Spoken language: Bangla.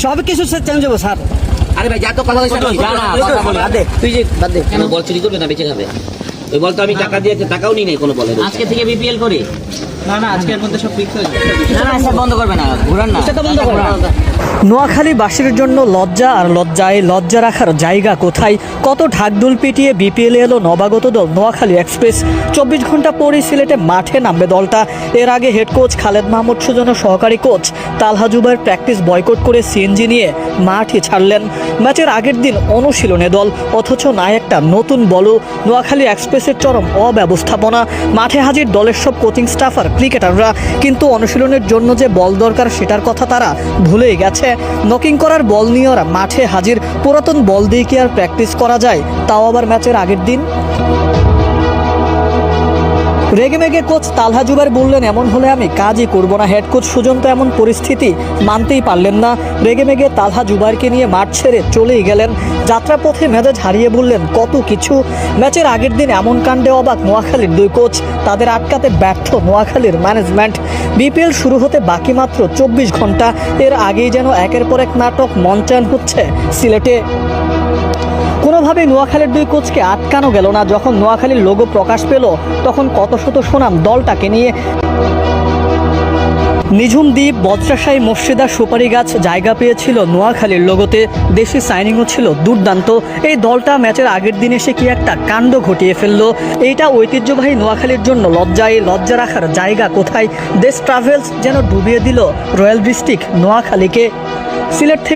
সব কিছু চেঞ্জ হবো স্যার। আরে ভাই যা তো কথা বলিস না, যা না, কথা বলি। বাদ দে, তুই যে বাদ দে। কেন বল চুরি করবে না বেঁচে খাবে? ওই বল তো আমি টাকা দিয়েছি, টাকাও নিই নাই কোনো বলে। আজকে থেকে বিপিএল করি। না না, আজকের মধ্যে সব ফিক্স হয়ে যাবে। না না স্যার, বন্ধ করবে না, ঘুরান না। সেটা বন্ধ করো। নোয়াখালীবাসীর জন্য লজ্জা আর লজ্জায় লজ্জা রাখার জায়গা কোথায়? কত ঢাকঢোল পিটিয়ে বিপিএল এলো নবাগত দল নোয়াখালী এক্সপ্রেস। 24 ঘন্টা পরেই সিলেটে মাঠে নামবে দলটা। এর আগে হেড কোচ খালেদ মাহমুদ সুজন ও সহকারী কোচ তালহা জুবাইর প্র্যাকটিস বয়কট করে সিএনজি নিয়ে মাঠে ছাড়লেন। ম্যাচের আগের দিন অনুশীলনে দল, অথচ না একটা নতুন বলও। নোয়াখালী এক্সপ্রেসের চরম অব্যবস্থাপনা। মাঠে হাজির দলের সব কোচিং স্টাফ আর ক্রিকেটাররা, কিন্তু অনুশীলনের জন্য যে বল দরকার সেটার কথা তারা ভুলেই গেছে। নকিং করার বল নিয়ে ওরা মাঠে হাজির। পুরাতন বল দিয়ে কি আর প্র্যাকটিস করা যায়, তাও আবার ম্যাচের আগের দিন? রেগেমেগে কোচ তালহা জুবাইর বললেন, এমন হলে আমি কাজই করব না। হেড কোচ সুজন তো এমন পরিস্থিতি মানতেই পারলেন না। রেগেমেগে তালহা জুবাইরকে নিয়ে মাঠ ছেড়ে চলেই গেলেন। যাত্রাপথে মেজাজ হারিয়ে বললেন কত কিছু। ম্যাচের আগের দিন এমন কাণ্ডে অবাক নোয়াখালীর দুই কোচ, তাদের আটকাতে ব্যর্থ নোয়াখালীর ম্যানেজমেন্ট। বিপিএল শুরু হতে বাকি মাত্র 24 ঘন্টা, এর আগেই যেন একের পর এক নাটক মঞ্চায়ন হচ্ছে সিলেটে। কোনোভাবেই নোয়াখালীর দুই কোচকে আটকানো গেল না। যখন নোয়াখালীর লোগো প্রকাশ পেল, তখন কত শত সুনাম দলটাকে নিয়ে। নিঝুম দ্বীপ, বজ্রাশাহী, মসজিদা, সুপারি গাছ জায়গা পেয়েছিল নোয়াখালীর লোগোতে। দেশি সাইনিংও ছিল দুর্দান্ত। এই দলটা ম্যাচের আগের দিন এসে কি একটা কাণ্ড ঘটিয়ে ফেললো। এইটা ঐতিহ্যবাহী নোয়াখালীর জন্য লজ্জা। এই লজ্জা রাখার জায়গা কোথায়? দেশ ট্রাভেলস যেন ডুবিয়ে দিল রয়্যাল ডিস্ট্রিক্ট নোয়াখালীকে। সিলেট থেকে